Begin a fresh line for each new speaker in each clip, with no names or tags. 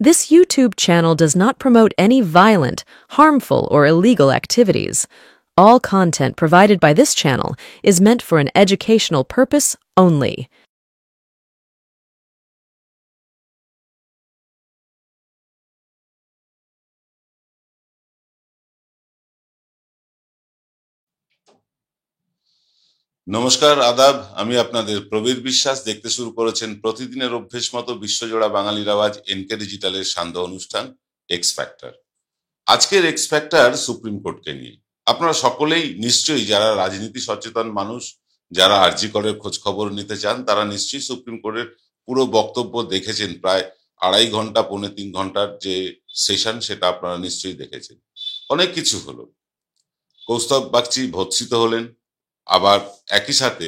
This YouTube channel does not promote any violent, harmful, or illegal activities. All content provided by this channel is meant for an educational purpose only.
নমস্কার, আদাব। আমি আপনাদের প্রবীর বিশ্বাস। দেখতে শুরু করেছেন প্রতিদিনের অভ্যেস মতো বিশ্বজোড়া বাঙালির আওয়াজ এনকে ডিজিটালের সান্ধ্য অনুষ্ঠান এক্স ফ্যাক্টর। আজকের এক্স ফ্যাক্টর সুপ্রিম কোর্টকে নিয়ে। আপনারা সকলেই নিশ্চয়ই, যারা রাজনীতি সচেতন মানুষ, যারা আরজি করের খোঁজ খবর নিতে চান, তারা নিশ্চয়ই সুপ্রিম কোর্টের পুরো বক্তব্য দেখেছেন। প্রায় 2.5 ঘন্টা, 3 ঘন্টার যে সেশন, সেটা আপনারা নিশ্চয়ই দেখেছেন। অনেক কিছু হলো। কৌস্তব বাগচি ভৎসিত হলেন, আবার একই সাথে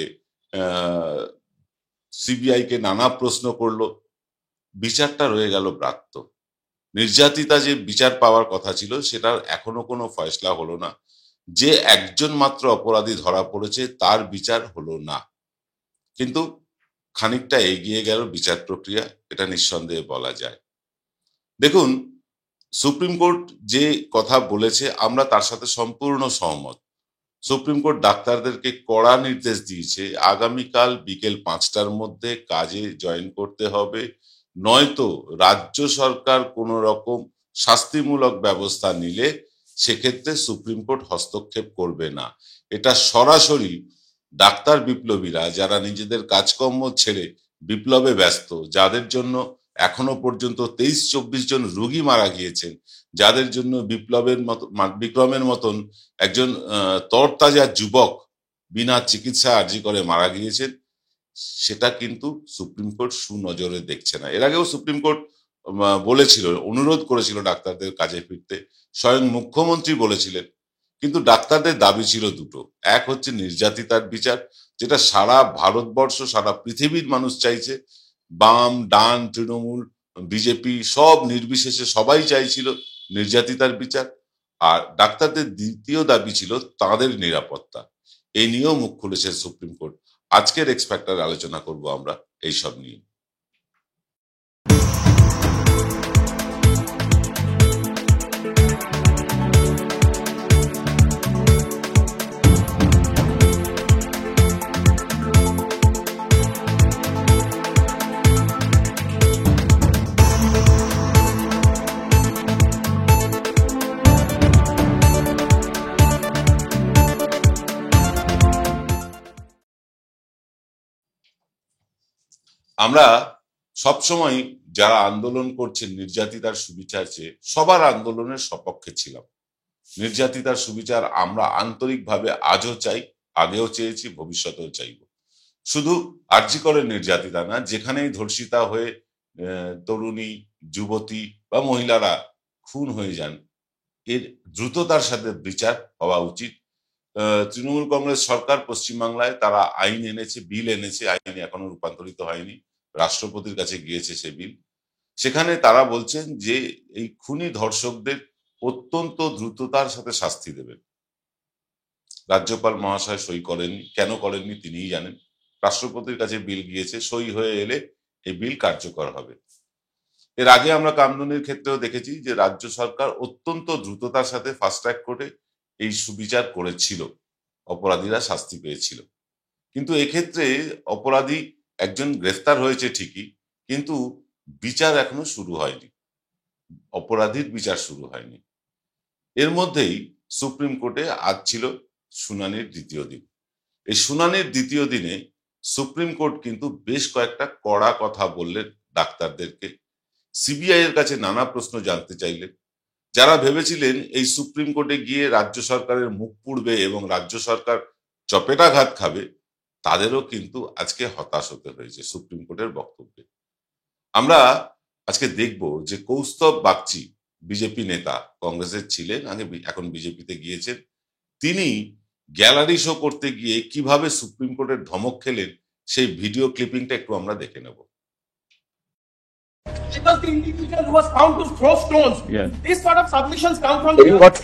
সিবিআই কে নানা প্রশ্ন করলো। বিচারটা রয়ে গেল ব্রাত্য। নির্যাতিতা যে বিচার পাওয়ার কথা ছিল, সেটার এখনো কোনো ফয়সলা হলো না। যে একজন মাত্র অপরাধী ধরা পড়েছে, তার বিচার হলো না। কিন্তু খানিকটা এগিয়ে গেল বিচার প্রক্রিয়া, এটা নিঃসন্দেহে বলা যায়। দেখুন, সুপ্রিম কোর্ট যে কথা বলেছে, আমরা তার সাথে সম্পূর্ণ সহমত। সুপ্রিম কোর্ট ডাক্তারদেরকে কড়া নির্দেশ দিয়েছে, আগামীকাল বিকেল 5টার মধ্যে কাজে জয়েন করতে হবে, নয়তো রাজ্য সরকার কোনো রকম শাস্তিমূলক ব্যবস্থা নিলে সেক্ষেত্রে সুপ্রিম কোর্ট হস্তক্ষেপ করবে না। এটা সরাসরি ডাক্তার বিপ্লবীরা, যারা নিজেদের কাজকর্ম ছেড়ে বিপ্লবে ব্যস্ত, যাদের জন্য এখনো পর্যন্ত 23-24 জন রোগী মারা গিয়েছেন, যাদের জন্য বিক্রমের মতন একজন তরতাজা যুবক বিনা চিকিৎসা আর্জি করে মারা গিয়েছেন, সেটা কিন্তু সুপ্রিম কোর্ট সুনজরে দেখছে না। এর আগেও সুপ্রিম কোর্ট বলেছিল, অনুরোধ করেছিল ডাক্তারদের কাজে ফিরতে, স্বয়ং মুখ্যমন্ত্রী বলেছিলেন। কিন্তু ডাক্তারদের দাবি ছিল দুটো। এক হচ্ছে নির্যাতিতার বিচার, যেটা সারা ভারতবর্ষ, সারা পৃথিবীর মানুষ চাইছে। বাম, ডান, তৃণমূল, বিজেপি সব নির্বিশেষে সবাই চাইছিল নির্যাতিতার বিচার। আর ডাক্তারদের দ্বিতীয় দাবি ছিল তাদের নিরাপত্তা। এই নিয়েও মুখ খুলেছে সুপ্রিম কোর্ট। আজকের এক্স ফ্যাক্টর আলোচনা করব আমরা এইসব নিয়ে। আমরা সবসময় যারা আন্দোলন করছেন নির্যাতিতার সুবিচার চেয়ে, সবার আন্দোলনের সপক্ষে ছিলাম। নির্যাতিতার সুবিচার আমরা আন্তরিকভাবে আজও চাই, আগেও চেয়েছি, ভবিষ্যতেও চাইব। শুধু আরজি করের নির্যাতিতা না, যেখানেই ধর্ষিতা হয়ে তরুণী, যুবতী বা মহিলারা খুন হয়ে যান, এর দ্রুততার সাথে বিচার হওয়া উচিত। তৃণমূল কংগ্রেস সরকার পশ্চিমবাংলায় তারা আইন এনেছে, বিল এনেছে, আইন এখনো রূপান্তরিত হয়নি, রাষ্ট্রপতির কাছে গিয়েছে সে বিল। সেখানে তারা বলছেন যে এই খুনি ধর্ষকদের অত্যন্ত দ্রুততার সাথে শাস্তি দেবেন। রাজ্যপাল মহাশয় সই করেননি, কেন করেননি তিনিই জানেন। রাষ্ট্রপতির কাছে বিল গিয়েছে, সই হয়ে এলে এই বিল কার্যকর হবে। এর আগে আমরা কামদুনির ক্ষেত্রেও দেখেছি যে রাজ্য সরকার অত্যন্ত দ্রুততার সাথে ফাস্ট ট্র্যাক কোর্টে এই সুবিচার করেছিল, অপরাধীরা শাস্তি পেয়েছিল। কিন্তু এক্ষেত্রে অপরাধী একজন গ্রেফতার হয়েছে ঠিকই, কিন্তু বিচার এখনো শুরু হয়নি, অপরাধীর বিচার শুরু হয়নি। এর মধ্যেই সুপ্রিম কোর্টে আজ ছিল শুনানির দ্বিতীয় দিন। এই শুনানির দ্বিতীয় দিনে সুপ্রিম কোর্ট কিন্তু বেশ কয়েকটা কড়া কথা বললেন ডাক্তারদেরকে। সিবিআই এর কাছে নানা প্রশ্ন জানতে চাইলেন। যারা ভেবেছিলেন এই সুপ্রিম কোর্টে গিয়ে রাজ্য সরকারের মুখ পুড়বে এবং রাজ্য সরকার চপেটাঘাত খাবে, তাদেরও কিন্তু আজকে হতাশ হতে হয়েছে সুপ্রিম কোর্টের বক্তব্যে। আমরা আজকে দেখব যে কৌস্তব বাগচি, বিজেপি নেতা, কংগ্রেসের ছিলেন, আগে এখন বিজেপিতে গিয়েছেন, তিনি গ্যালারি শো করতে গিয়ে কিভাবে সুপ্রিম কোর্টের ধমক খেলেন, সেই ভিডিও ক্লিপিংটা একটু আমরা দেখে নেব।
Because the individual who was found to throw stones.
Yes.
These sort of submissions come from.
What?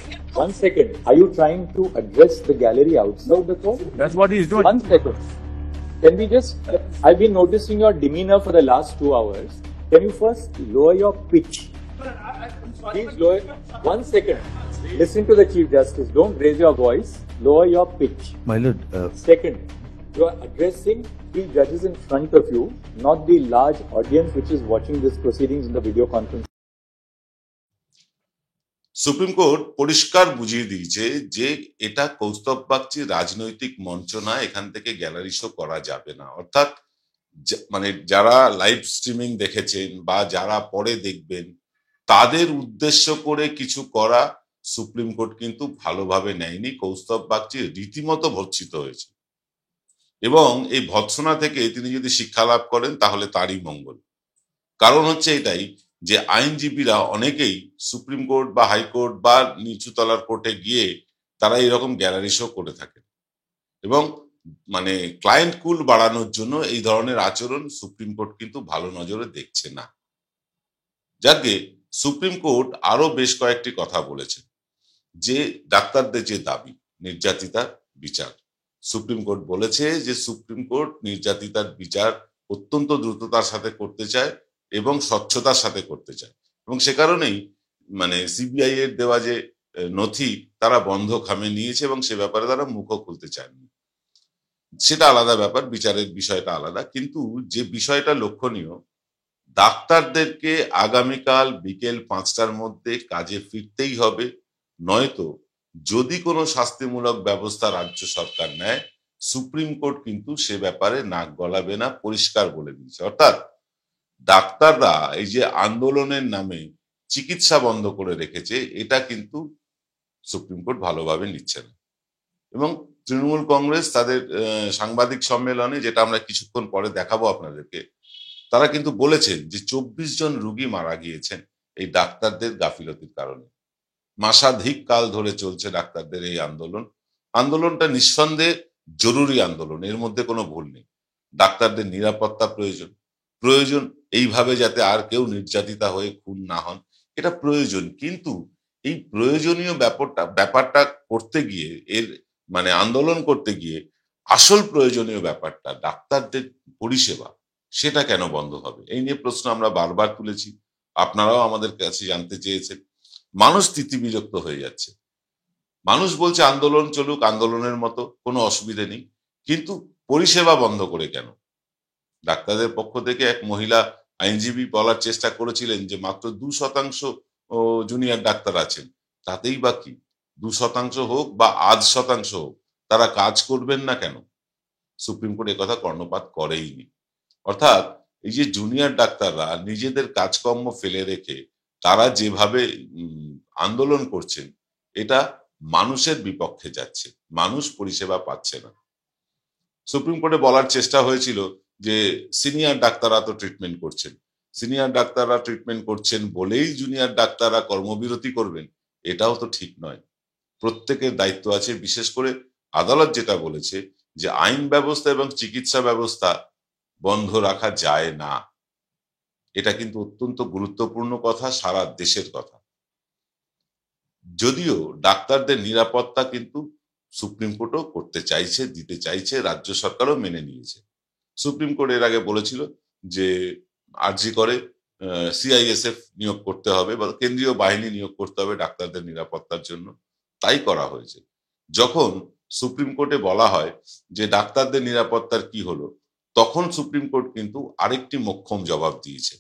1 second. Are you trying to address the gallery outside the court?
That's what he's doing.
1 second. Can we just? I've been noticing your demeanor for the last 2 hours. Can you first lower your pitch Please lower. 1 second. Listen to the Chief Justice. Don't raise your voice. Lower your pitch.
My lord,
Second, you are addressing 3 judges in front of you, not the large audience which is watching this proceedings in the video conference.
Supreme court পরিষ্কার বুঝিয়ে দিয়েছে যে এটা কৌস্তব বাগচি রাজনৈতিক মঞ্চ না, এখান থেকে গ্যালারি শো করা যাবে না। অর্থাৎ মানে যারা লাইভ স্ট্রিমিং দেখেছেন বা যারা পরে দেখবেন তাদের উদ্দেশ্য করে কিছু করা সুপ্রিম কোর্ট কিন্তু ভালোভাবে নেয়নি। কৌস্তব বাগচি রীতিমতো ভর্ৎসিত হয়েছে এবং এই ভৎসনা থেকে তিনি যদি শিক্ষা লাভ করেন তাহলে তারই মঙ্গল। কারণ হচ্ছে এটাই যে আইনজীবীরা অনেকেই সুপ্রিম কোর্ট বা হাইকোর্ট বা নিচুতলার কোর্টে গিয়ে তারা এরকম গ্যালারি শো করে থাকেন এবং মানে ক্লায়েন্ট কুল বাড়ানোর জন্য এই ধরনের আচরণ সুপ্রিম কোর্ট কিন্তু ভালো নজরে দেখছে না। যাকে সুপ্রিম কোর্ট আরো বেশ কয়েকটি কথা বলেছে যে ডাক্তারদের যে দাবি নির্যাতিতার বিচার, সুপ্রিম কোর্ট বলেছে যে সুপ্রিম কোর্ট নির্যাতিতার বিচার অত্যন্ত দ্রুততার সাথে করতে চায় এবং স্বচ্ছতার সাথে করতে চায় এবং সে কারণেই মানে সিবিআই এর দেওয়া যে নথি তারা বন্ধ খামে নিয়েছে এবং সে ব্যাপারে তারা মুখও খুলতে চায়নি। সেটা আলাদা ব্যাপার, বিচারের বিষয়টা আলাদা। কিন্তু যে বিষয়টা লক্ষণীয়, ডাক্তারদেরকে আগামীকাল বিকেল 5টার মধ্যে কাজে ফিরতেই হবে, নয়তো যদি কোনো শাস্তিমূলক ব্যবস্থা রাজ্য সরকার নেয় সুপ্রিম কোর্ট কিন্তু সে ব্যাপারে নাক গলাবে না, পরিষ্কার বলে দিয়েছে। অর্থাৎ ডাক্তাররা এই যে আন্দোলনের নামে চিকিৎসা বন্ধ করে রেখেছে এটা কিন্তু সুপ্রিম কোর্ট ভালোভাবে নিচ্ছে না। এবং তৃণমূল কংগ্রেস তাদের সাংবাদিক সম্মেলনে, যেটা আমরা কিছুক্ষণ পরে দেখাবো আপনাদেরকে, তারা কিন্তু বলেছেন যে 24 জন রোগী মারা গিয়েছেন এই ডাক্তারদের গাফিলতির কারণে। মাসাধিক কাল ধরে চলছে ডাক্তারদের এই আন্দোলন। আন্দোলনটা নিঃসন্দেহে জরুরি আন্দোলন, এর মধ্যে কোনো ভুল নেই। ডাক্তারদের নিরাপত্তা প্রয়োজন, প্রয়োজন এইভাবে যাতে আর কেউ নির্যাতিতা হয়ে খুন না হন, এটা প্রয়োজন। কিন্তু এই প্রয়োজনীয় ব্যাপারটা করতে গিয়ে, এর মানে আন্দোলন করতে গিয়ে আসল প্রয়োজনীয় ব্যাপারটা ডাক্তারদের পরিষেবা, সেটা কেন বন্ধ হবে? এই নিয়ে প্রশ্ন আমরা বারবার তুলেছি, আপনারাও আমাদের কাছে জানতে চেয়েছেন। মানুষ তিতিবিরক্ত হয়ে যাচ্ছে, মানুষ বলছে আন্দোলন চলুক, আন্দোলনের মতো কোনো অসুবিধে নেই, কিন্তু পরিষেবা বন্ধ করে কেন? ডাক্তারদের পক্ষ থেকে এক মহিলা আইনজীবী বলার চেষ্টা করেছিলেন যে মাত্র 2% জুনিয়র ডাক্তার আছেন, তাতেই বা কি? 2% হোক বা 0.5% হোক, তারা কাজ করবেন না কেন? সুপ্রিম কোর্ট একথা কর্ণপাত করেইনি। অর্থাৎ এই যে জুনিয়র ডাক্তাররা নিজেদের কাজকর্ম ফেলে রেখে তারা যেভাবে আন্দোলন করছেন, এটা মানুষের বিপক্ষে যাচ্ছে, মানুষ পরিষেবা পাচ্ছে না। সুপ্রিম কোর্টে বলার চেষ্টা হয়েছিল যে সিনিয়র ডাক্তাররা তো ট্রিটমেন্ট করছেন, সিনিয়র ডাক্তাররা ট্রিটমেন্ট করছেন বলেই জুনিয়র ডাক্তাররা কর্মবিরতি করবেন, এটাও তো ঠিক নয়। প্রত্যেকের দায়িত্ব আছে। বিশেষ করে আদালত যেটা বলেছে যে আইন ব্যবস্থা এবং চিকিৎসা ব্যবস্থা বন্ধ রাখা যায় না, এটা কিন্তু অত্যন্ত গুরুত্বপূর্ণ কথা, সারা দেশের কথা। যদিও ডাক্তারদের নিরাপত্তা কিন্তু সুপ্রিম কোর্টও করতে চাইছে, দিতে চাইছে, রাজ্য সরকারও মেনে নিয়েছে। সুপ্রিম কোর্ট এর আগে বলেছিল যে আরজি করে সিআইএসএফ নিয়োগ করতে হবে বা কেন্দ্রীয় বাহিনী নিয়োগ করতে হবে ডাক্তারদের নিরাপত্তার জন্য, তাই করা হয়েছে। যখন সুপ্রিম কোর্টে বলা হয় যে ডাক্তারদের নিরাপত্তার কি হলো, তখন সুপ্রিম কোর্ট কিন্তু আরেকটি মোক্ষম জবাব দিয়েছে।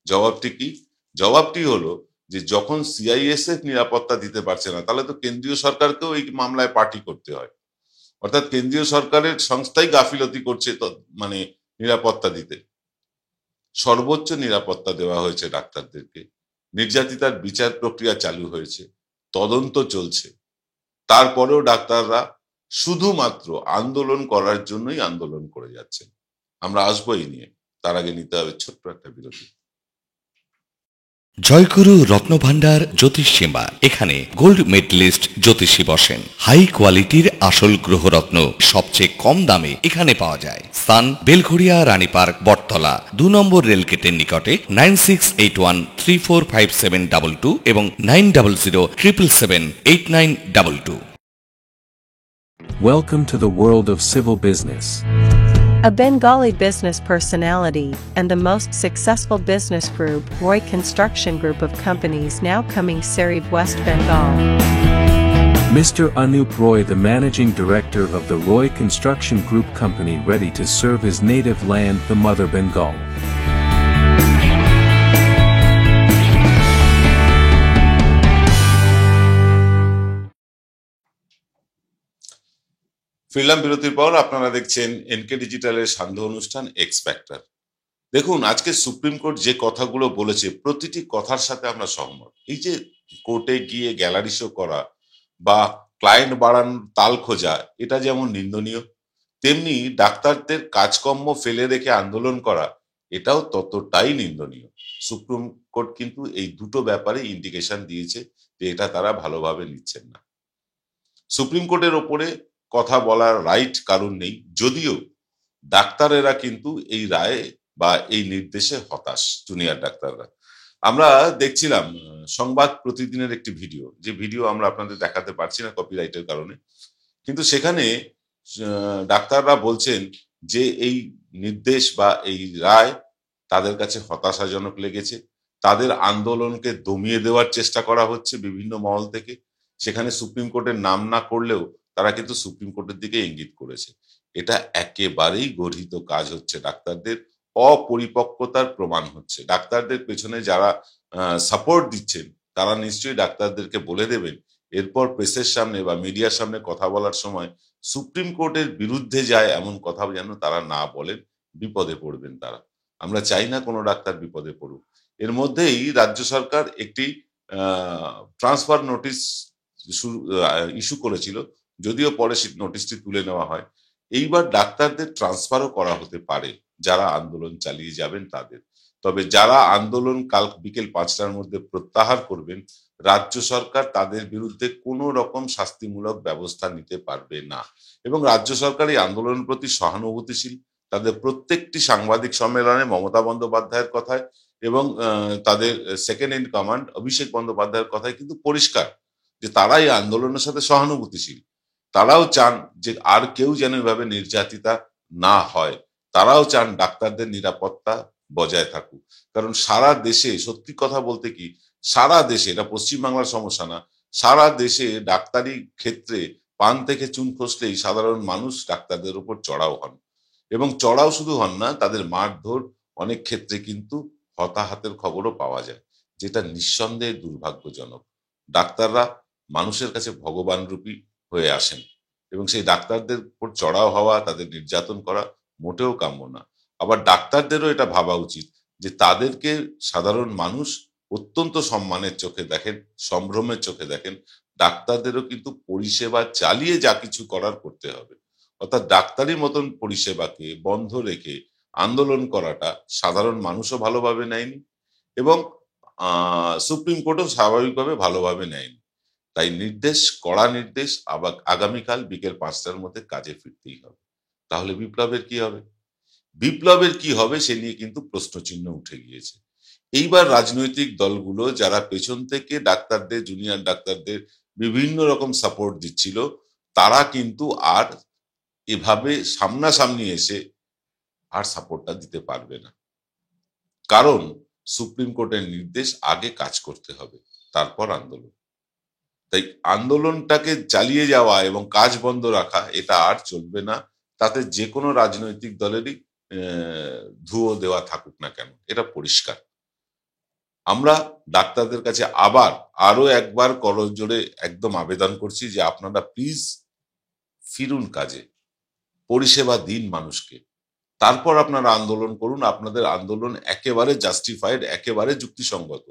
জবাবটি কি? জবাবটি হলো যে যখন সিআইএসএফ নিরাপত্তা দিতে পারছে না, তাহলে তো কেন্দ্রীয় সরকারকেও এই মামলায় পার্টি করতে হয়। অর্থাৎ কেন্দ্রীয় সরকারের সংস্থাই গাফিলতি করছে মানে নিরাপত্তা দিতে। সর্বোচ্চ নিরাপত্তা দেওয়া হয়েছে ডাক্তারদেরকে, নির্যাতিতার বিচার প্রক্রিয়া চালু হয়েছে, তদন্ত চলছে, তারপরেও ডাক্তাররা শুধুমাত্র আন্দোলন করার জন্যই আন্দোলন করে যাচ্ছেন। আমরা আসবো এই নিয়ে, তার আগে নিতে হবে ছোট্ট একটা বিরতি।
জয়গুরু রত্নভান্ডার জ্যোতিষ সীমা, এখানে গোল্ড মেডেলিস্ট জ্যোতিষী বসেন। হাই কোয়ালিটির আসল গ্রহরত্ন সবচেয়ে কম দামে এখানে পাওয়া যায়। স্থান বেলঘড়িয়া রানীপার্ক বটতলা 2 নম্বর রেলগেটের নিকটে। 9681345722 এবং 9007778922।
Welcome to the world of civil business.
A Bengali business personality and the most successful business group, Roy Construction Group of companies now coming Sarib, West Bengal.
Mr. Anup Roy, the managing director of the Roy Construction Group company, ready to serve his native land, the mother Bengal.
ফিরলাম বিরতির পর। আপনারা দেখছেন NK ডিজিটালের সান্ধ্য অনুষ্ঠান x factor. দেখুন, আজকে supreme court যে কথাগুলো বলেছে প্রতিটি কথার সাথে আমরা সহমত। এই যে কোর্টে গিয়ে গ্যালারি শো করা বা ক্লায়েন্ট বাড়ানোর তাল খোঁজা, এটা যেমন নিন্দনীয়, তেমনি ডাক্তারদের কাজকর্ম ফেলে রেখে আন্দোলন করা এটাও ততটাই নিন্দনীয়। সুপ্রিম কোর্ট কিন্তু এই দুটো ব্যাপারে ইন্ডিকেশন দিয়েছে যে এটা তারা ভালোভাবে নিচ্ছেন না। সুপ্রিম কোর্টের ওপরে কথা বলার রাইট কারণ নেই, যদিও ডাক্তারেরা কিন্তু এই রায়ে বা এই নির্দেশে হতাশ, জুনিয়র ডাক্তাররা। আমরা দেখছিলাম সংবাদ প্রতিদিনের একটি ভিডিও, যে ভিডিও আমরা আপনাদের দেখাতে পারছি না কপিরাইটের কারণে, কিন্তু সেখানে ডাক্তাররা বলছেন যে এই নির্দেশ বা এই রায় তাদের কাছে হতাশাজনক লেগেছে। তাদের আন্দোলনকে দমিয়ে দেওয়ার চেষ্টা করা হচ্ছে বিভিন্ন মহল থেকে। সেখানে সুপ্রিম কোর্টের নাম না করলেও তারা কিন্তু সুপ্রিম কোর্টের দিকে ইঙ্গিত করেছে। এটা একেবারেই গর্হিত কাজ হচ্ছে, ডাক্তারদের অপরিপক্কতার প্রমাণ হচ্ছে। ডাক্তারদের পেছনে যারা সাপোর্ট দিচ্ছেন তারা নিশ্চয়ই ডাক্তারদেরকে বলে দেবেন এরপর প্রেসের সামনে বা মিডিয়ার সামনে কথা বলার সময় সুপ্রিম কোর্টের বিরুদ্ধে যায় এমন কথা যেন তারা না বলেন, বিপদে পড়বেন তারা। আমরা চাই না কোনো ডাক্তার বিপদে পড়ুক। এর মধ্যেই রাজ্য সরকার একটি ট্রান্সফার নোটিশ ইস্যু করেছিল, যদিও পরে নোটিশটি তুলে নেওয়া হয়। এইবার ডাক্তারদের ট্রান্সফারও করা হতে পারে যারা আন্দোলন চালিয়ে যাবেন তাদের। তবে যারা আন্দোলন কাল বিকেল 5টার মধ্যে প্রত্যাহার করবেন, রাজ্য সরকার তাদের বিরুদ্ধে কোনো রকম শাস্তিমূলক ব্যবস্থা নিতে পারবে না। এবং রাজ্য সরকার এই আন্দোলনের প্রতি সহানুভূতিশীল। তাদের প্রত্যেকটি সাংবাদিক সম্মেলনে মমতা বন্দ্যোপাধ্যায়ের কথায় এবং তাদের সেকেন্ড ইন কমান্ড অভিষেক বন্দ্যোপাধ্যায়ের কথায় কিন্তু পরিষ্কার যে তারা এই আন্দোলনের সাথে সহানুভূতিশীল। তারাও চান যে আর কেউ যেন এভাবে নির্যাতিতা না হয়। তারাও চান ডাক্তারদের নিরাপত্তা বজায় থাকুক। কারণ সারা দেশে, সত্যি কথা বলতে কি, সারা দেশে, এটা পশ্চিমবাংলার সমস্যা না, সারা দেশে ডাক্তারি ক্ষেত্রে পান থেকে চুন খসলেই সাধারণ মানুষ ডাক্তারদের উপর চড়াও হন। এবং চড়াও শুধু হন না, তাদের মারধর, অনেক ক্ষেত্রে কিন্তু হতাহতের খবরও পাওয়া যায়, যেটা নিঃসন্দেহে দুর্ভাগ্যজনক। ডাক্তাররা মানুষের কাছে ভগবান রূপী হয়ে আসেন এবং সেই ডাক্তারদের উপর চড়াও হওয়া, তাদের নির্যাতন করা মোটেও কাম্য না। আবার ডাক্তারদেরও এটা ভাবা উচিত যে তাদেরকে সাধারণ মানুষ অত্যন্ত সম্মানের চোখে দেখেন, সম্ভ্রমের চোখে দেখেন। ডাক্তারদেরও কিন্তু পরিষেবা চালিয়ে যা কিছু করার করতে হবে। অর্থাৎ ডাক্তারি মতন পরিষেবাকে বন্ধ রেখে আন্দোলন করাটা সাধারণ মানুষও ভালোভাবে নেয়নি এবং সুপ্রিম কোর্টও স্বাভাবিকভাবে ভালোভাবে নেয়নি। তাই নির্দেশ, কড়া নির্দেশ, আবার আগামীকাল বিকেল 5টার মধ্যে কাজে ফিরতেই হবে। তাহলে বিপ্লবের কি হবে? বিপ্লবের কি হবে সে নিয়ে কিন্তু প্রশ্নচিহ্ন উঠে গিয়েছে। এইবার রাজনৈতিক দলগুলো যারা পেছন থেকে ডাক্তারদের, জুনিয়র ডাক্তারদের বিভিন্ন রকম সাপোর্ট দিচ্ছিল, তারা কিন্তু আর এভাবে সামনাসামনি এসে আর সাপোর্টটা দিতে পারবে না। কারণ সুপ্রিম কোর্টের নির্দেশ, আগে কাজ করতে হবে, তারপর আন্দোলন। তাই আন্দোলনটাকে চালিয়ে যাওয়া এবং কাজ বন্ধ রাখা এটা আর চলবে না। তাতে যে কোনো রাজনৈতিক দলেরই ধুয়ো দেওয়া থাকুক না কেন, এটা পরিষ্কার। আমরা ডাক্তারদের কাছে আরো একবার করজোড়ে একদম আবেদন করছি যে আপনারা প্লিজ ফিরুন কাজে, পরিষেবা দিন মানুষকে, তারপর আপনারা আন্দোলন করুন। আপনাদের আন্দোলন একেবারে জাস্টিফাইড, একেবারে যুক্তিসঙ্গত।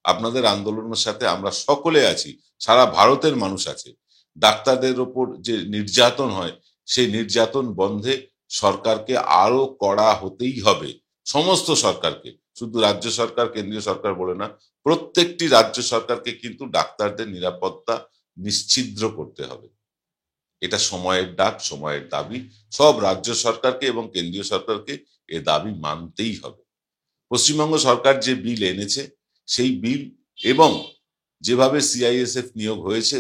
আপনাদের আন্দোলনের সাথে আমরা সকলে আছি, সারা ভারতের মানুষ আছে। ডাক্তারদের ওপর যে নির্যাতন হয়, সেই নির্যাতন বন্ধে সরকারকে আরো কড়া হতেই হবে। সমস্ত সরকারকে, শুধু রাজ্য সরকার, কেন্দ্রীয় সরকার বলে না, প্রত্যেকটি রাজ্য সরকারকে কিন্তু ডাক্তারদের নিরাপত্তা নিশ্চিদ্র করতে হবে। এটা সময়ের ডাক, সময়ের দাবি। সব রাজ্য সরকারকে এবং কেন্দ্রীয় সরকারকে এ দাবি মানতেই হবে। পশ্চিমবঙ্গ সরকার যে বিল এনেছে, সেই বিল এবং যেভাবে সিআইএসএফ নিয়োগ হয়েছে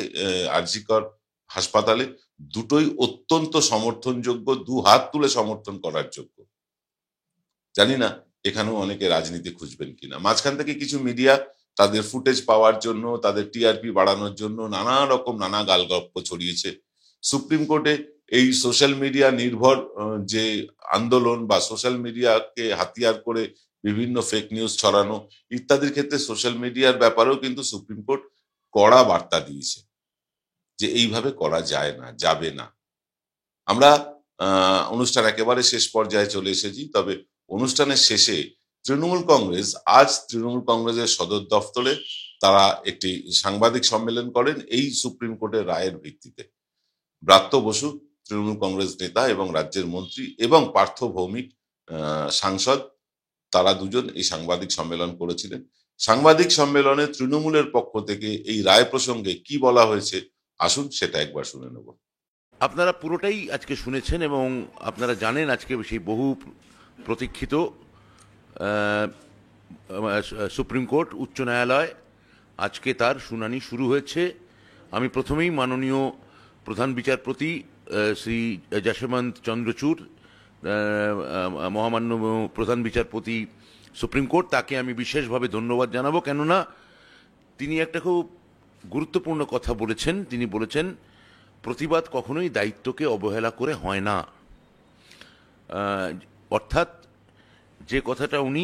আরজিকর হাসপাতালে, দুটোই অত্যন্ত সমর্থনযোগ্য, দু হাত তুলে সমর্থন করার যোগ্য। জানি না এখানেও অনেকে রাজনীতি খুঁজবেন কিনা। মাঝখান থেকে কিছু মিডিয়া তাদের ফুটেজ পাওয়ার জন্য, তাদের টিআরপি বাড়ানোর জন্য নানা রকম নানা গালগপ্প ছড়িয়েছে। সুপ্রিম কোর্টে এই সোশ্যাল মিডিয়া নির্ভর যে আন্দোলন বা সোশ্যাল মিডিয়াকে হাতিয়ার করে বিভিন্ন ফেক নিউজ ছড়ানো ইত্যাদির ক্ষেত্রে সোশ্যাল মিডিয়ার ব্যাপারেও কিন্তু সুপ্রিম কোর্ট কড়া বার্তা দিয়েছে যে এইভাবে করা যায় না, যাবে না। আমরা অনুষ্ঠান একেবারে শেষ পর্যায়ে চলে এসেছি, তবে অনুষ্ঠানের শেষে তৃণমূল কংগ্রেসের সদর দফতরে তারা একটি সাংবাদিক সম্মেলন করেন এই সুপ্রিম কোর্টের রায়ের ভিত্তিতে। ব্রাত্য বসু তৃণমূল কংগ্রেস নেতা এবং রাজ্যের মন্ত্রী এবং পার্থ ভৌমিক সাংসদ, তারা দুজন এই সাংবাদিক সম্মেলন করেছিলেন। সাংবাদিক সম্মেলনে তৃণমূলের পক্ষ থেকে এই রায় প্রসঙ্গে কি বলা হয়েছে আসুন সেটা একবার শুনে নেব।
আপনারা পুরোটাই আজকে শুনেছেন এবং আপনারা জানেন আজকে সেই বহু প্রতীক্ষিত সুপ্রিম কোর্ট উচ্চ ন্যায়ালয় আজকে তার শুনানি শুরু হয়েছে। আমি প্রথমেই মাননীয় প্রধান বিচারপতি শ্রী যশবন্ত চন্দ্রচূড়, মহামান্য প্রধান বিচারপতি সুপ্রিম কোর্ট, তাকে আমি বিশেষভাবে ধন্যবাদ জানাবো। কেননা তিনি একটা খুব গুরুত্বপূর্ণ কথা বলেছেন। তিনি বলেছেন প্রতিবাদ কখনোই দায়িত্বকে অবহেলা করে হয় না। অর্থাৎ যে কথাটা উনি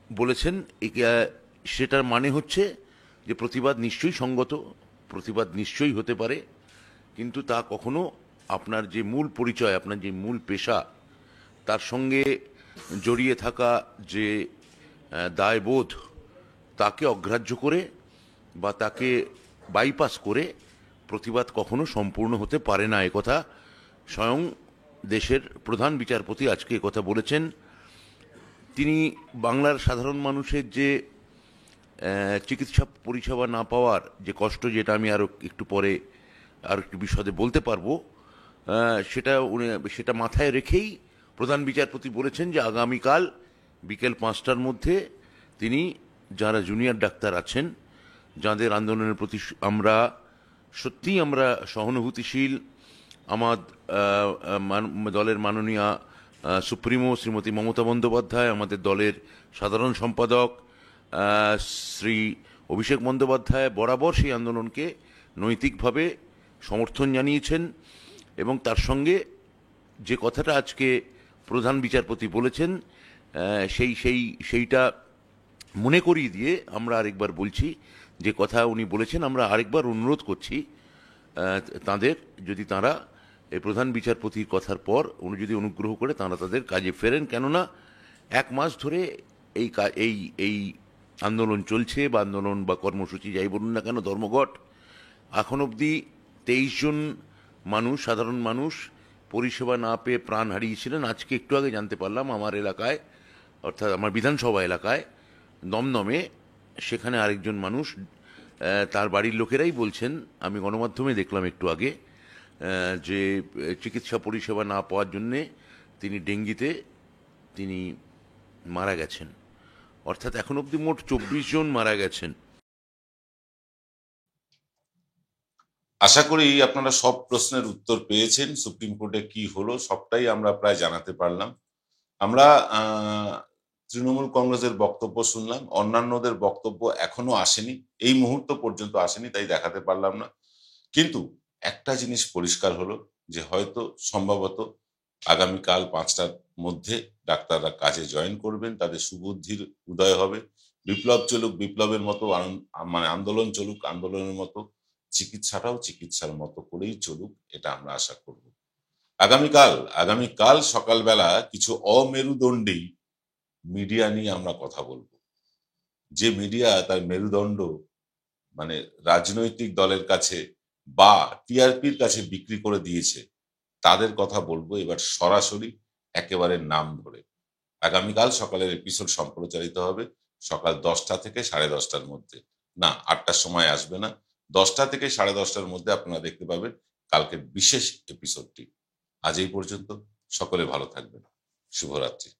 বলেছেন সেটার মানে হচ্ছে যে প্রতিবাদ নিশ্চয়ই সঙ্গত, প্রতিবাদ নিশ্চয়ই হতে পারে, কিন্তু তা কখনো আপনার যে মূল পরিচয়, আপনার যে মূল পেশা, তার সঙ্গে জড়িয়ে থাকা যে দায়বোধ, তাকে অগ্রাহ্য করে বা তাকে বাইপাস করে প্রতিবাদ কখনো সম্পূর্ণ হতে পারে না। একথা স্বয়ং দেশের প্রধান বিচারপতি আজকে একথা বলেছেন। তিনি বাংলার সাধারণ মানুষের যে চিকিৎসা পরিষেবা না পাওয়ার যে কষ্ট, যেটা আমি আরও একটু পরে আর একটু বিশদে বলতে পারবো, সেটা মাথায় রেখেই প্রধান বিচারপতি বলেছেন যে আগামীকাল বিকেল 5টার মধ্যে তিনি যারা জুনিয়র ডাক্তার আছেন, যাদের আন্দোলনের প্রতি আমরা সহানুভূতিশীল, আমার দলের মাননীয় সুপ্রিমো শ্রীমতী মমতা বন্দ্যোপাধ্যায়, আমাদের দলের সাধারণ সম্পাদক শ্রী অভিষেক বন্দ্যোপাধ্যায় বরাবর সেই আন্দোলনকে নৈতিকভাবে সমর্থন জানিয়েছেন এবং তার সঙ্গে যে কথাটা আজকে প্রধান বিচারপতি বলেছেন সেইটা মনে করিয়ে দিয়ে আমরা আরেকবার বলছি যে কথা উনি বলেছেন। আমরা আরেকবার অনুরোধ করছি তাদের, যদি তাঁরা এই প্রধান বিচারপতির কথার পর উনি যদি অনুগ্রহ করে তাঁরা তাদের কাজে ফেরেন। কেননা 1 মাস ধরে এই আন্দোলন চলছে, বা আন্দোলন বা কর্মসূচি যাই বলুন না কেন, ধর্মঘট। এখন অবধি 23 জন মানুষ, সাধারণ মানুষ পরিষেবা না পেয়ে প্রাণ হারিয়েছিলেন। আজকে একটু আগে জানতে পারলাম আমার এলাকায়, অর্থাৎ আমার বিধানসভা এলাকায় দমদমে, সেখানে আরেকজন মানুষ, তার বাড়ির লোকেরাই বলছেন, আমি গণমাধ্যমে দেখলাম একটু আগে, যে চিকিৎসা পরিষেবা না পাওয়ার জন্যে তিনি ডেঙ্গিতে তিনি মারা গেছেন। অর্থাৎ এখন অবধি মোট 24 জন মারা গেছেন।
আশা করি আপনারা সব প্রশ্নের উত্তর পেয়েছেন। সুপ্রিম কোর্টে কি হলো সবটাই আমরা প্রায় জানাতে পারলাম। আমরা তৃণমূল কংগ্রেসের বক্তব্য শুনলাম, অন্যান্যদের বক্তব্য এখনো আসেনি, এই মুহূর্ত পর্যন্ত আসেনি, তাই দেখাতে পারলাম না। কিন্তু একটা জিনিস পরিষ্কার হলো যে হয়তো সম্ভবত আগামীকাল 5টার মধ্যে ডাক্তাররা কাজে জয়েন করবেন, তাদের সুবুদ্ধির উদয় হবে। বিপ্লব চলুক বিপ্লবের মতো, মানে আন্দোলন চলুক আন্দোলনের মতো, চিকিৎসাটাও চিকিৎসার মতো করেই চলুক, এটা আমরা আশা করব। আগামীকাল সকালবেলা কিছু অমেরুদণ্ডী মিডিয়া নিয়ে আমরা কথা বলবো। যে মিডিয়া তার মেরুদণ্ড মানে রাজনৈতিক দলের কাছে বা টিআরপির কাছে বিক্রি করে দিয়েছে, তাদের কথা বলবো এবার সরাসরি, একেবারে নাম ধরে। আগামীকাল সকালের এপিসোড সম্প্রচারিত হবে সকাল 10টা থেকে 10:30টার মধ্যে। না, 8টার সময় আসবে না, 10টা থেকে 10:30টার মধ্যে আপনারা দেখতে পাবেন কালকের বিশেষ এপিসোডটি। আজ এই পর্যন্ত, সকলে ভালো থাকবেন, শুভরাত্রি।